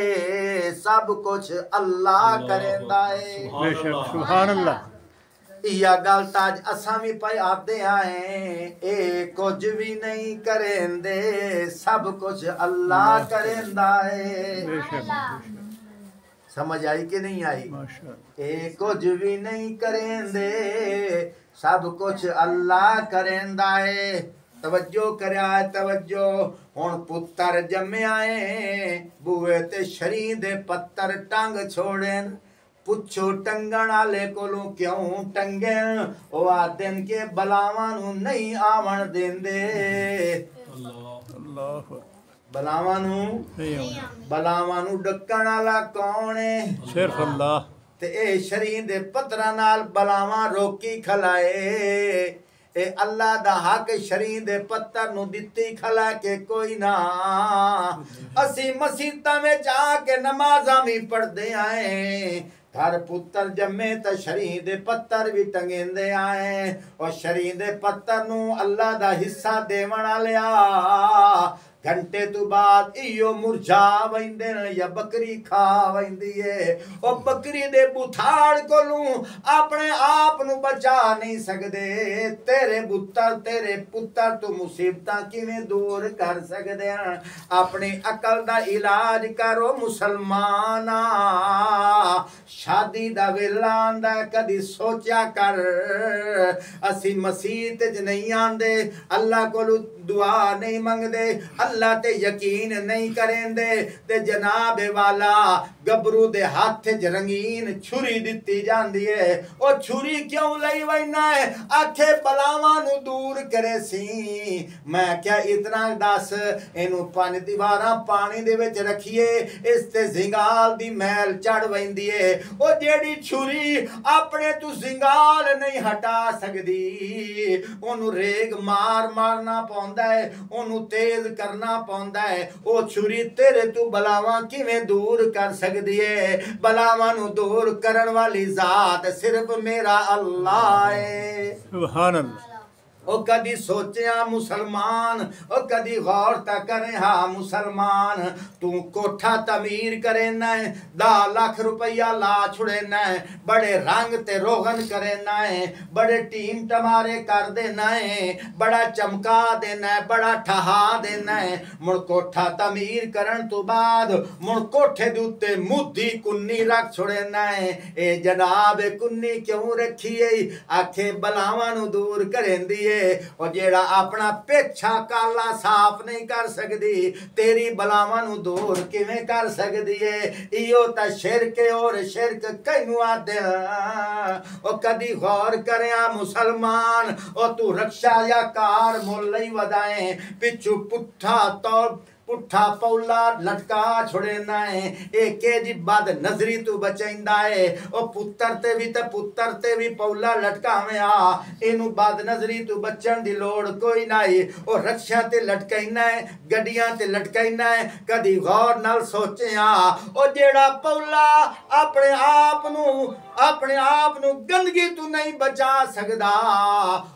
सब कुछ अल्लाह करेंदा है। बेशक सुभान अल्लाह। इया गल ताज असां भी पे आते आए, ए कुछ भी नहीं करेंदे, सब कुछ अल्लाह करेंदा है। समझ आई कि नहीं आई? ए कुछ भी नहीं करेंदे, सब कुछ अल्लाह करेंदा है। तवज्जो करया तवज्जो। हुण पुत्तर जम्मिया है, बुए ते शरी दे पत्तर टंग छोड़न। पुछो टंगण वाले कोलों क्यों टंगन? ओ आदन के बलावां नूं नहीं आवण देंदे। अल्लाह बलावां नूं डकण वाला कौन है? सिर्फ अल्लाह। ते ए शरीर दे पत्थरां नाल बलावां रोकी खलाए। ए अल्लाह दा हक शरीर दे पत्थर नूं दित्ती खला के कोई ना। असी मसीतां विच आके नमाज़ां भी पढ़दे आए, घर पुत्तर जम्मे तो शरीर दे पत्थर भी टंगेंदे आए। और शरीर दे पत्थर नूं अल्लाह दा हिस्सा देवण वालिया घंटे तो बाद इयो मुरझा वैंदे न या बकरी खा वैंदी है। ओ बकरी दे बुथाड़ कोलू अपने आप नु बचा नहीं सकदे। तेरे पुत्तर तो मुसीबतां किवें दूर कर सकदे हैं। अपनी अकल दा इलाज करो मुसलमाना। शादी दा वेला आंदा कदी सोचा कर असी मसीत च नहीं आंदे, अल्लाह कोलू दुआ नहीं मंगदे, अल्लाह ते यकीन नहीं करेंदे ते जनाब वाला गबरू दे हाथ च रंगीन छुरी दिती जांदी है। ओ छुरी क्यों लई वैना है? आखे बलावां नु दूर करे सी। मैं क्या इतना दस इनू 5 दीवारां पानी दे विच रखिए इस ते जिंगाल दी मैल चढ़ वैंदी है। ओ जेड़ी छुरी अपने तू जिंगाल नहीं हटा सकदी ओनू रेग मारना पौंदा है, ओनू तेज करना पौंदा है। ओ छुरी तेरे तू बलावां किवें दूर कर सकदी है? बलावां नू दूर करन वाली जात सिर्फ मेरा अल्लाह है। सुभान अल्लाह। ओ कदी सोचिया मुसलमान, ओ कदी गौर ता करे हा मुसलमान। तू कोठा तमीर करे न 10 लाख रुपया ला छुड़े न, बड़े रंग ते रोगन करे न, बड़े टीम टमारे कर दे न, बड़ा चमका देना, बड़ा ठहा देना। मुड़ कोठा तमीर करन तो बाद मुड़ कोठे दे उत्ते मुद्दी कुन्नी रख छुड़े न। ए जनाब कुन्नी क्यों रखी है? आखे बलावां नू दूर करेंदी है। और जेड़ा अपना पेछा काला साफ नहीं कर सकदी तेरी बलावां नू दूर किवें कर सकदी है? इयो ता शिरक और शिरक कैनू आदे। ओ कदी गौर करया मुसलमान, ओ तू रक्षा या कार मुल नहीं वदाए पिछू पुट्ठा पौला लटका छुड़ेना है। एक जी बद नजरी तू बचेंदा है। ओ पुत्तर ते भी पौला लटकावे आ, इनू बद नजरी तू बचन दी लोड़ कोई नहीं। ओ रक्षा ते लटकाइना है, गड्डियां ते लटकाइना है। कदी गौर नाल सोचे ओ जेड़ा पौला अपने आप नू गंदगी तू नहीं बचा सकदा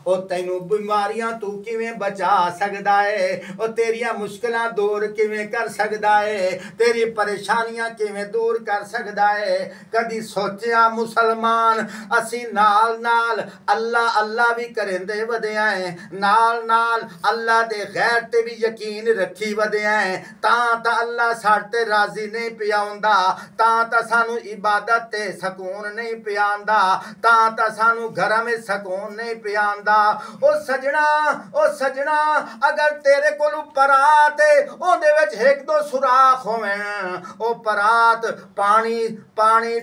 ओ तैनू बीमारियां तू किवें बचा सकदा है? ओ तेरियां मुश्किलां दूर किवें कर सकदा है? तेरी परेशानियां किवें दूर कर सकदा है? कदी सोचिया मुसलमान असी नाल नाल अल्लाह अल्लाह भी करेंदे वधिया है, नाल नाल अल्लाह दे गैर ते भी यकीन रखी वधिया है। तां अल्लाह साडे राजी नहीं पियाउंदा, तां सानू इबादत ते सकून नहीं पियाउंदा, तां सानू घरां में सकून नहीं पियाउंदा। ओ सजना अगर तेरे कोलू परात ओदे विच एक दो सुराख होवें, ओ परात पानी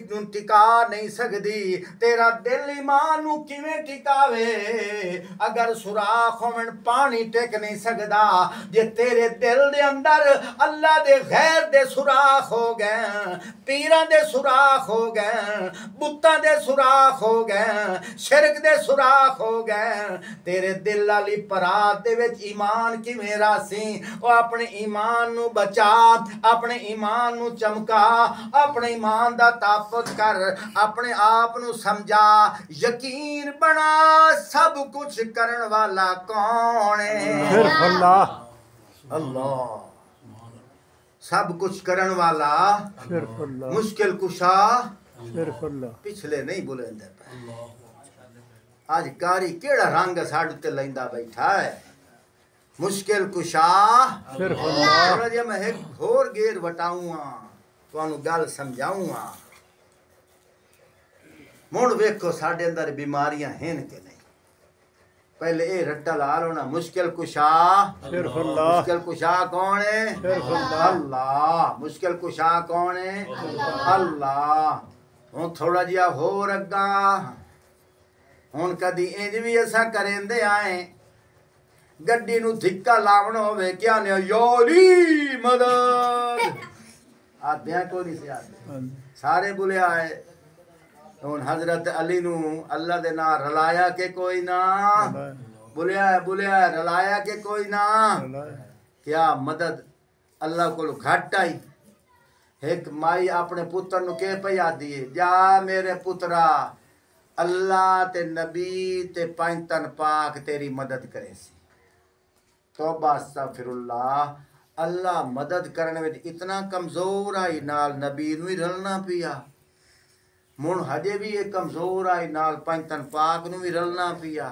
नू टिका नहीं सकदी। तेरा दिल ईमान नू किवें टिकावे? अगर सुराख होवें पानी टिक नहीं सकदा। जे तेरे दिल दे अंदर अल्लाह दे गैर दे सुराख हो गए, पीरां दे सुराख हो गए, बुत्तां दे सुराख हो गए, शिरक दे सुराख हो गए, तेरे दिल वाली परात दे विच ईमान किवें रासी? ओ अपने ईमान नू बचा, अपने ईमान नू चमका, अपने ईमान दा ताबत कर, अपने आप नू समझा, यकीन बना सब कुछ करन वाला कौन है? सिर्फ अल्लाह। अल्लाह सब कुछ करन वाला, सिर्फ अल्लाह। मुश्किल कुशा सिर्फ अल्लाह। पिछले नहीं बुलेंदे पे। आज कारी केड़ा रंग साडे ते लैंदा बैठा है? मुश्किल कुशा सिर्फ अल्लाह। जे मैं एक होर गेर वटाऊंगा तुहानू गल समझाऊंगा। मुड़ वेखो साडे अंदर बीमारियां हैं कि नहीं? पहले ये रट्टा ला लो ना, मुश्किल कुशा सिर्फ अल्लाह। मुश्किल कुशा कौन है? सिर्फ अल्लाह। अल्लाह। मुश्किल कुशा कौन है? अल्लाह। हुण थोड़ा जिहा होर अग्गा, हुण कदी इंज भी असां करेंदे आए गड्डी नू धिक्का लावना होवे क्या ने योली मदद आद्या को नहीं से आदे सारे बुले आए। हुण हजरत अली नू अल्लाह दे ना रलाया के कोई ना, बुलिया रलाया के कोई ना। क्या मदद अल्लाह को घट आई? एक माई अपने पुत्र नु के पई आदी है, जा मेरे पुत्रा अल्लाह ते नबी ते पंज तन पाक तेरी मदद करे सी। तौबा अस्तगफिरुल्लाह। अल्लाह मदद करने में इतना कमजोर आई नाल नबी नूं ही रलना पिया मुण हजे भी ये कमजोर आई नाल पंजतन पाक नूं भी रलना पिया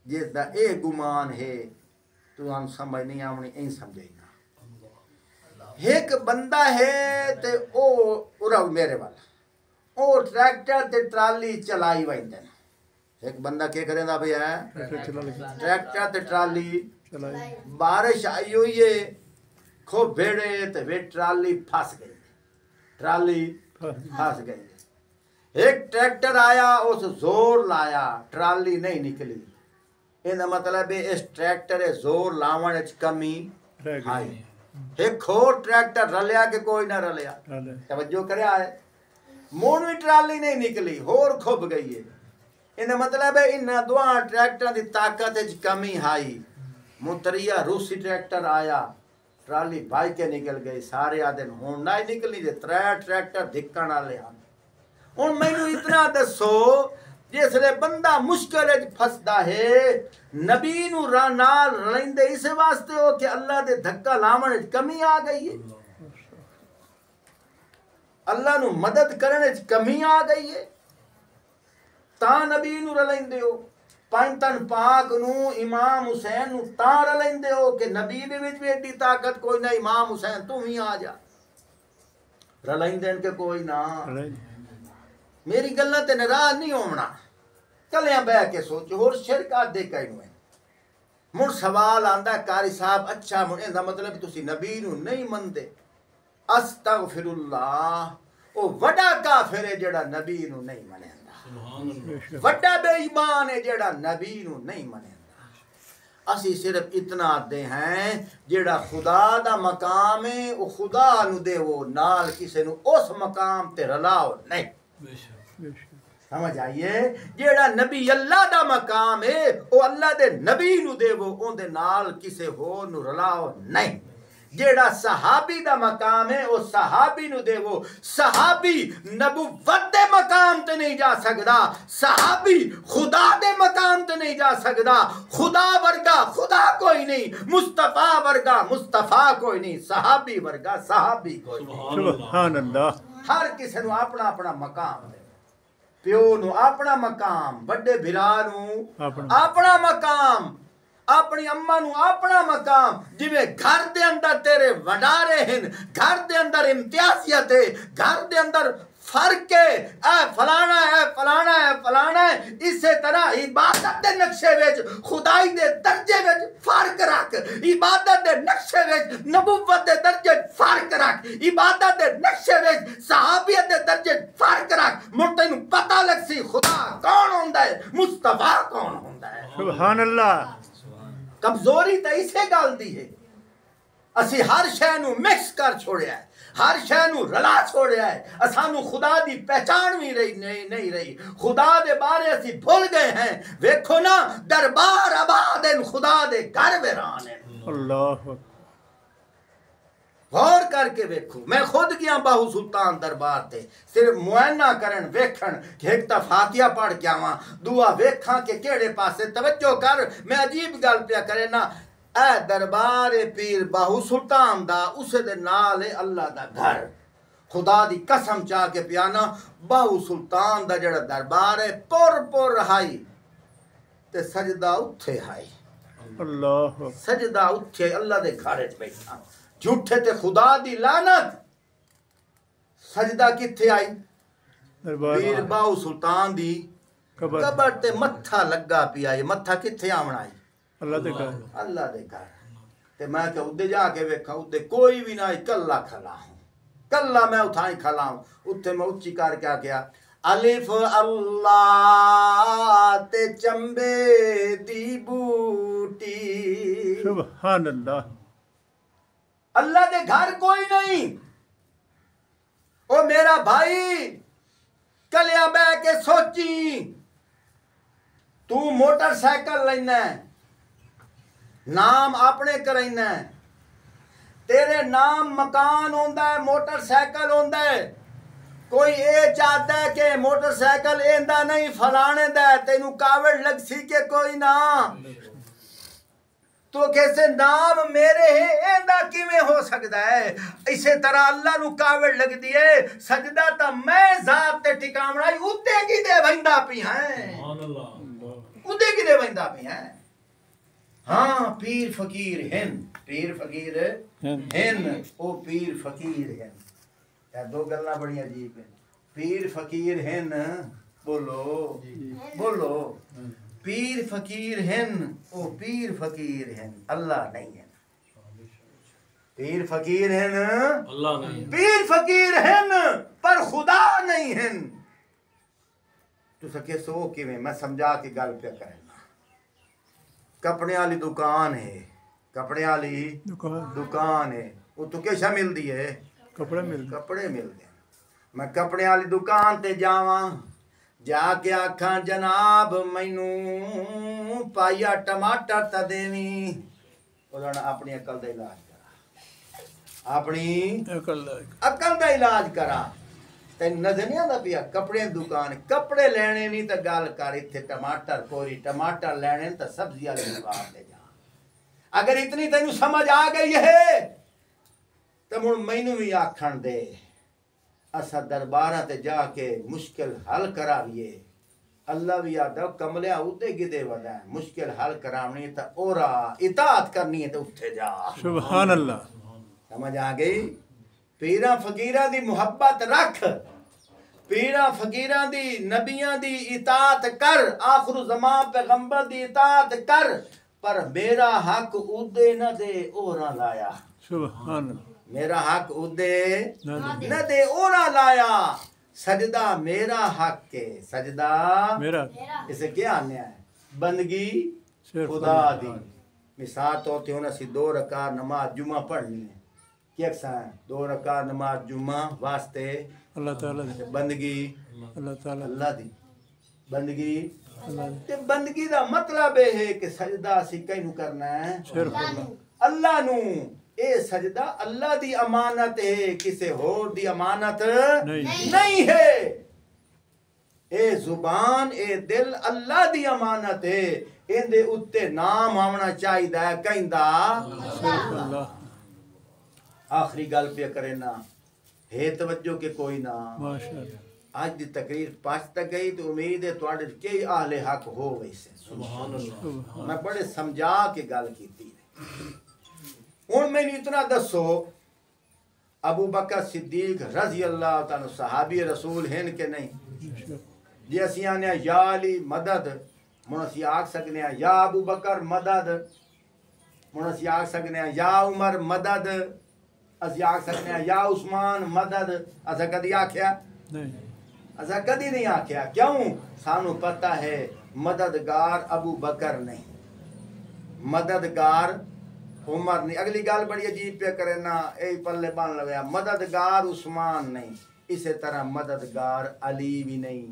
जिसदा ये गुमान है तू आन समझ नहीं आवनी ऐ समझे ना एक बंदा है ते ओ उरा मेरे वाला ओ ट्रैक्टर ते ट्राली चलाई वंदे एक बंदा के करेंदा भैया ट्रैक्टर ते ट्राली चलाई बारिश आई हुई है खूब भेड़े ते वे ट्राली फंस गई ट्राली फंस गई एक ट्रैक्टर आया उस जोर लाया ट्राली नहीं निकली इनका मतलब है इस ट्रैक्टर जोर लावन विच कमी आई एक होर ट्रैक्टर रलिया के कोई ना रलिया तवज्जो करया है मुण भी ट्राली नहीं निकली होर खुब गई है इनका मतलब है इन दोवां ट्रैक्टर की ताकत विच कमी आई मुतरिया रूसी ट्रैक्टर आया ट्राली भाई के निकल गई सारे आदे हुण ना ही निकली जे त्रै ट्रैक्टर धिक्कण वाले हैं हुण मैनू इतना दसो जिसले बंदा मुश्किल फसदा है नबी नू नाल रलिंदे इस वास्ते हो कि अल्लाह दे धक्का लावण विच कमी आ गई है अल्लाह नू मदद करने विच कमी आ गई है ता नबी नू रलिंदे हो पंजतन पाक नू इमाम हुसैन नू ता रलिंदे हो कि नबी दे विच भी एडी ताकत कोई ना इमाम हुसैन तू ही आ जा रलिंदे के कोई ना मेरी गल्लां ते नाराज नहीं होना कलियां बह के सोचो होर शिरक आदे कई है मुड़ सवाल आंदा कारी साहब अच्छा मुड़ इहदा मतलब तुसी नबी नू नहीं मनदे अस्तगफिरुल्लाह ओ वड़ा काफिर है जेड़ा नबी नू नहीं मनेंदा वड़ा बेईमान है जेड़ा नबी नू नहीं मनेंदा असी सिर्फ इतना आदे हैं जेड़ा खुदा दा मकाम है ओ खुदा नू देवो नाल किसे नू उस मकाम ते रलाओ नहीं समझ आइए जेड़ा नबी अल्लाह दा मकाम है ओ अल्लाह दे नबी नू देवो ओंदे नाल किसे होर नू रलाओ नहीं जेड़ा सहाबी दा मकाम है ओ सहाबी नू देवो सहाबी नबुव्वत दे मकाम ते नहीं जा सकदा सहाबी खुदा दे मकाम ते नहीं जा सकदा खुदा वर्गा खुदा कोई नहीं मुस्तफा वर्गा मुस्तफा कोई नहीं सहाबी वर्गा सहाबी कोई नहीं सुभान अल्लाह हर किसी नू अपना अपना मकाम है प्यो नू अपना मकाम बड़े भिरा नू अपना मकाम अपनी अम्मा नू अपना मकाम जिवें घर दे अंदर तेरे वडारे हैं घर दे अंदर इम्तियाजियत है घर दे अंदर फर्क है ए फलाना है फलाना है फलाना है इसे तरह इबादत दे नक्शे विच खुदाई दे दर्जे विच फर्क रख इबादत दे नक्शे विच नबुव्वत दे दर्जे फर्क रख इबादत दे नक्शे विच सहाबियत दे दर्जे फर्क रख मुड़ तैनू पता लगसी खुदा कौन हुंदा है मुस्तफा कौन हुंदा है सुभान अल्लाह कमजोरी तो इसे गल दी है असी हर शय नू मिक्स कर छोड़िया है हर शय नू रला छोड़िया है असानू खुदा दी पहचान भी रही नहीं रही खुदा दे बारे असी भूल गए हैं वेखो ना दरबार आबाद हैं खुदा दे घर वीरान हैं अल्लाह गौर करके वेखो मैं खुद गया बाहू सुल्तान दरबार ते सिर्फ मुआयना करन वेखन कि एक ता फातिहा पढ़ के आवां दुआ वेखां के केड़े पासे तवज्जो कर मैं अजीब गल पिया करे ना ए दरबार पीर बाहू सुल्तान दा उस दे नाल है अल्लाह दा घर खुदा दी कसम चा के पियाना बाहू सुल्तान दा जेड़ा दरबार है पुर रहाई ते सजदा उत्थे हाई अल्लाह सजदा उत्थे अल्लाह दे घर च बैठा झूठे ते खुदा दी लानत सजदा किथे आई पीर बाहू सुल्तान दी कबर ते मत्था लगा पिया ये मत्था किथे आवना आई अल्लाह दे घर अल्लाह दे घर ते मैं के उदे जाके वेखा उदे कोई भी ना कल्ला खला हूं कल्ला मैं उठाई खला हूं उत्ते मैं उच्ची करके आ गया अलिफ अल्लाह ते चंबे दी बूटी सुभान अल्लाह अल्लाह दे घर कोई नहीं ओ मेरा भाई कलिया बह के सोची तू मोटरसाइकिल लेना नाम अपने करना तेरे नाम मकान होंदा है मोटरसाइकिल होंदा है कोई ये चाहता है कि मोटरसाइकिल एंदा नहीं फलाने दा तेनू कावड़ लग सी के कोई ना तो कैसे नाम मेरे है एंदा किवें हो सकता है। इसे तरह अल्लाह नु कावड़ लगदी है सजदा ता मैं जात ते ठिकावणा उते की दे वंदा पी है सुभान अल्लाह उते की दे वंदा पी है। हाँ पीर फकीर हैं पीर फकीर हैं ओ पीर फकीर हैं या दो गल्ला बड़ी अजीब है। पीर फकीर हैं बोलो बोलो पीर फकीर हैं ओ पीर फकीर हैं अल्लाह नहीं है। पीर फकीर हैं अल्लाह नहीं है। पीर फकीर हैं पर खुदा नहीं है। तो सके सो कि मैं समझा के गल पे करना। कपड़े वाली दुकान है कपड़े वाली दुकान है वो तो कैसा मिलती है कपड़े मिलते हैं। मैं कपड़े वाली दुकान ते जावा जाके आखा जनाब मैनू पाइया टमाटर ता देवी अपनी अकल का इलाज करा अपनी अकल का इलाज करा। तेन नजर नहीं आता पिया कपड़े दुकान कपड़े लेने नहीं तो गल कर इत्थे टमाटर कोई टमाटर लेने तो सब्जी वाली दुकान ले जा। अगर इतनी तेन समझ आ गई है तो मुड़ मैनू भी आखण दे असा दरबारा ते जाके मुश्किल हल कराविए। अल्लाह भी आदा कमलिया उदे गिदे वदा मुश्किल हल करावनी तो ओरा इताअत करनी है तो उठे जा सुभान अल्लाह। समझ आ गई। पीरा फकीरा दी मुहब्बत रख पीरा फकीरा दी नबियां दी इताअत कर आखिर ज़मान पैगंबर दी इताअत कर पर मेरा हक उदे न दे ओरा लाया सुभान अल्लाह। मेरा हक उदे न दे ओरा लाया सजदा मेरा हक के सजदा मेरा इसे क्या आने है बंदगी खुदा दी। मिसाल तो थे उन्हें दो रकात नमाज जुमा पढ़नी है क्या सान 2 रकात नमाज जुमा वास्ते अल्लाह ताला दी बंदगी अल्लाह दी बंदगी ते बंदगी दा मतलब है कि सजदा सी कहीं करना है अल्लाह नू। ए सजदा अल्लाह दी अमानत है किसे होर दी अमानत नहीं है। ए जुबान ए दिल अल्लाह दी अमानत है इंदे उत्ते नाम आना चाहिए है कहंदा अल्लाह। आखिरी गल पे करे ना है तवज्जो के कोई ना माशाअल्लाह। आज दी तकरीर 5 तक गई तो उम्मीद है तुहाडे कई आहले हक हो वैसे सुभान अल्लाह। मैं बड़े समझा के गल कीती हुण मैनू इतना दसो अबू बकर सिद्दीक रजी अल्लाह तआला सहाबी रसूल हैं कि नहीं। जे असीं आने या अली मदद हुण असीं आख सकने या अबू बकर मदद हुण असीं आख सकने या उमर मदद असीं आख सकने या उस्मान मदद असां कदी आख्या नहीं असां कदी नहीं आख्या क्यों सानू पता है मददगार अबू बकर नहीं मददगार उमर नहीं। अगली गाल बड़ी अजीब पे करे ना ए पल्ले बांध लवया मददगार उस्मान नहीं इसे तरह मददगार अली भी नहीं।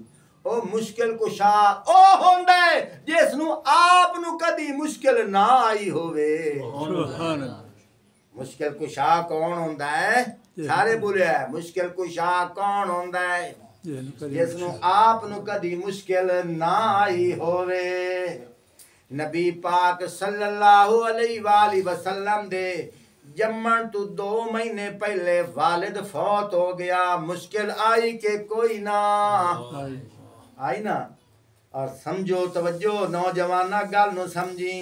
ओ मुश्किल कुशा ओ होंदा है जिस नु आप नु कदी मुश्किल ना आई होवे सुभान अल्लाह। मुश्किल कुशा कौन होंदा है सारे बोले मुश्किल कुशा कौन होंदा है जिस नु आप नु कदी मुश्किल ना आई होवे। नबी पाक सल्लल्लाहु अलैहि वसल्लम दे जम्मन तो 2 महीने पहले वालिद फौत हो गया। मुश्किल आई के कोई ना आई ना। और समझो तवज्जो नौजवाना गल नु समझी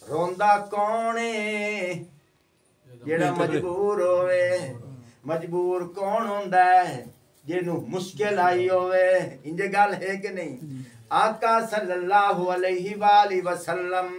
रोंदा कौन है जेड़ा मजबूर होवे। मजबूर कौन होंदा है जेनू मुश्किल आई होवे। इंजे गल है कि नहीं। आका सल्लल्लाहु अलैहि वसल्लम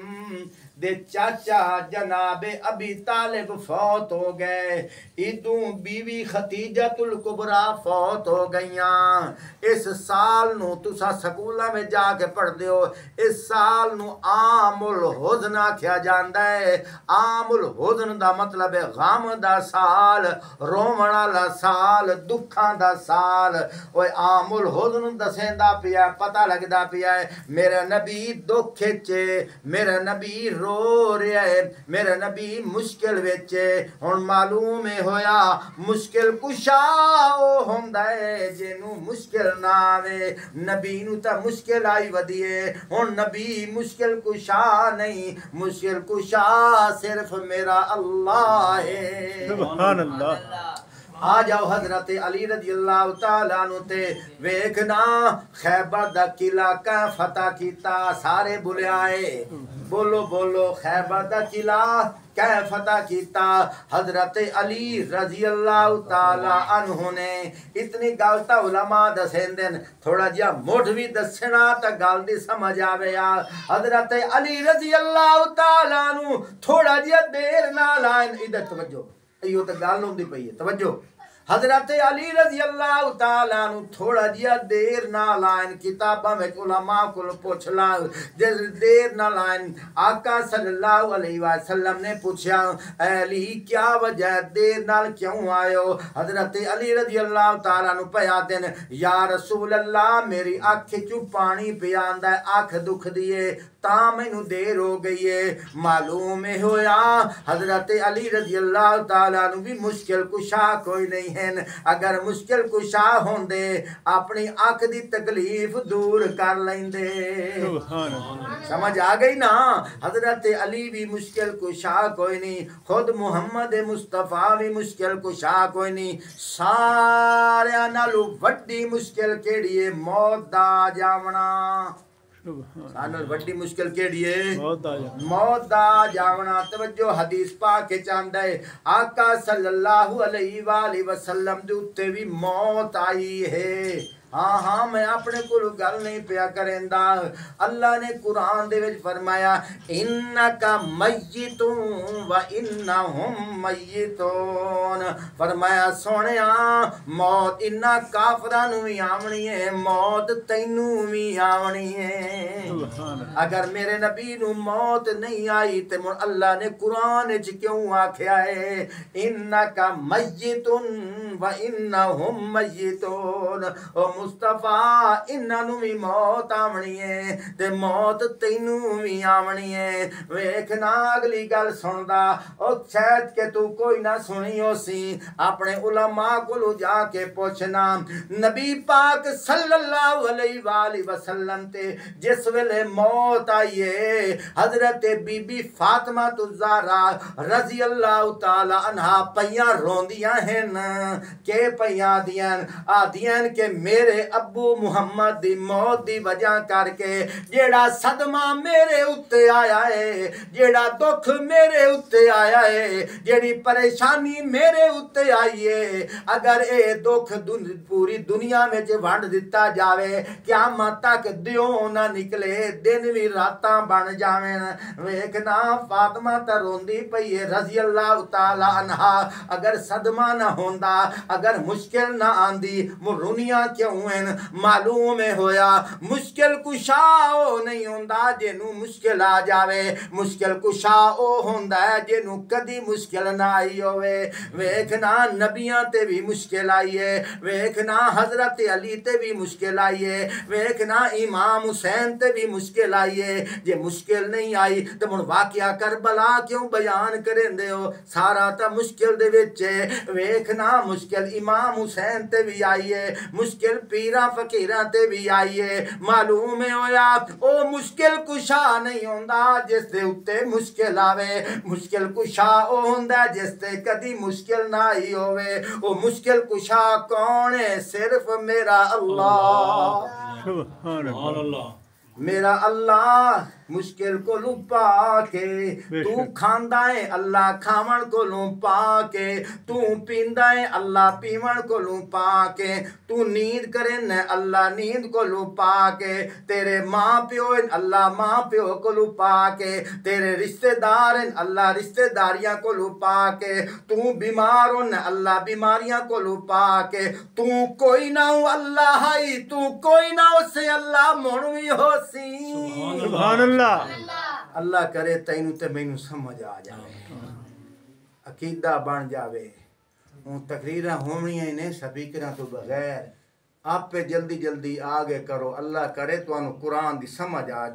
दे चाचा जनाबे अबी तालिब फौत हो गए। इदू बीवी खतीजतुल कुबरा फौत हो गईयां। इस साल नु तुसा स्कूलों में जाके पढ़दे हो इस साल नु आमुल हुज़्न आख्या जांदा है। आमुल हुज़्न दा मतलब है गम दा साल रोवण वाला साल दुखां दा साल। ओए आमुल हुज़्न दसेंदा पिया पता लगदा पिया है मेरा नबी दुख च मेरा नबी रो रहा है, मेरा नबी मुश्किल विच हुण मालूम होया मुश्किल कुशा ओ हुंदा है जिन्नू मुश्किल ना आवे। नबी नू तां मुश्किल आई वधिए, हुण नबी मुश्किल कुशा नहीं, मुश्किल कुशा सिर्फ मेरा अल्लाह है। सुभान अल्लाह। आ जाओ हजरत अली रजी अल्लाह तआला अन्हु ते वेखना खैबर दा किला कै फतह कीता, सारे बुलाए बोलो बोलो खैबर दा किला कै फतह कीता। हजरत अली रजी अल्लाह तआला अन्हु ने इतनी गल तां उलमा दसेंदे न, थोड़ा जिहा मुठ भी दसना तां गल दी समझ आवे यार। हजरत अली रजी अल्लाह तआला अन्हु थोड़ा जिहा देर नाल आए, इधर तवज्जो, इहो तो गल होंदी पई है, तवज्जो। हजरत अली रजी अल्लाह तआला नु थोड़ा जिहा देर ना लाइन, किताबां विच उलमा कोल पुछ ला, जिस देर ना लाइन आका सल्लल्लाहु अलैहि वसल्लम ने पूछा अली क्या वजह देर नाल क्यों आयो। हजरत अली रजी अल्लाह तआला नु पया दिन या रसूल अल्लाह मेरी अख चू पानी पिया आंदा है, अख दुखदी है तां मैनू देर हो गई है। मालूम होया हजरत अली रजी अल्लाह तआला नु भी मुश्किल कुशा कोई नहीं है, अगर मुश्किल कुशा होंदे अपनी अख दी तकलीफ दूर कर लेंदे। समझ आ गई ना। हजरत अली भी मुश्किल कुशा कोई नहीं, खुद मुहम्मद मुस्तफा भी मुश्किल कुशा कोई नहीं। सारियां नालों वड्डी मुश्किल केड़ी है, मौत दा जावना। सानल वड्डी मुश्किल केड़ी है, मौत दा जावना। तवज्जो हदीस पाक के चांदा है आका सल्लल्लाहु अलैहि वसल्लम दे उत्ते भी मौत आई है। हाँ हाँ मैं अपने को गल नहीं पिया करेंदा। अल्लाह ने कुरान दे विच फरमाया इन्नका मय्यितुन व इन्नहुम मय्यितून। फरमाया सोनिया मौत इन्ना काफरां नू भी आवनी है, मौत तैनू भी आवनी है। अगर मेरे नबी नू मौत नहीं आई ते अल्लाह ने कुरान विच क्यों आख्या है इन्नका मय्यितुन व इन्नहुम मय्यितून। ओ मुस्तफा इन्हां भी मौत आवनी है ते मौत तैनू भी आवनी है। वेखना अगली गल सुनदा ओ शायद के तू कोई ना सुनी होसी, अपने उलमा कोलों जाके पूछना नबी पाक सल्लल्लाहु अलैहि वसल्लम ते जिस वेले मौत आई है हजरत बीबी फातिमा ज़हरा रजी अल्लाह तआला अन्हा पईयां रोंदियां हैं के पईयां दियां आदियां के मेरे अब्बू मुहम्मद दी मौत दी वजह करके जेड़ा सदमा मेरे उत्ते आया है, जेड़ा दुख मेरे उत्ते आया है, जेड़ी परेशानी मेरे उत्ते आई है, अगर ए दुख पूरी दुनिया में वंड दिता जावे क़यामत तक दियों ना निकले, दिन भी रातां बन जावें। वेखना फातिमा तां रोंदी पई है रज़ी अल्लाह तआला अन्हा। अगर सदमा ना होंदा, अगर मुश्किल ना आंदी, मुरुनिया क्यों हैं? मालूम होया मुश्किल कुशा ओ नहीं होंदा जिन्नू मुश्किल आ जावे, मुश्किल कुशा ओ होंदा है जिन्नू कदी मुश्किल ना आई होवे। वेखना नबियां ते भी मुश्किल आई है, वेखना हजरत अली ते भी मुश्किल आई है, वेखना इमाम हुसैन ते भी मुश्किल आई है। जे मुश्किल नहीं आई तो मुड़ वाकया करबला क्यों बयान करेंदे हो? सारा तो मुश्किल दे विच है। वेखना मुश्किल इमाम हुसैन ते भी आई है, मुश्किल पीरा फकीरां ते भी आई है। मालूम होया ओ मुश्किल कुशा नहीं होंदा जिस दे उत्ते मुश्किल आवे, मुश्किल कुशा ओ होंदा जिस ते कदी मुश्किल ना आई होवे। ओ मुश्किल कुशा कौन है? सिर्फ मेरा अल्लाह। सुभान अल्लाह। मेरा अल्लाह मुश्किल को लुपा के तू खांदा है अल्लाह खावण को लुपा के, तू पींदा है अल्लाह पीवण को लुपा के, तू नींद करे न अल्लाह नींद को लुपा के, तेरे माँ प्यो अल्लाह माँ प्यो को लुपा के, तेरे रिश्तेदार अल्लाह रिश्तेदारियां को लुपा के, तू बीमार हो न अल्लाह बीमारियां को लुपा के, तू कोई ना हो अल्लाह हाई, तू कोई ना हो से अल्लाह मुण भी हो सी। सुभान अल्लाह। अल्लाह करे तैनू ते मैनू समझ आ जाए, अकीदा बन जावे। हूँ तकरीर होवनियां ने स्पीकरां तो बगैर आपे जल्दी जल्दी आगे करो। अल्लाह करे तुहानू कुरान दी समझ आ जाए।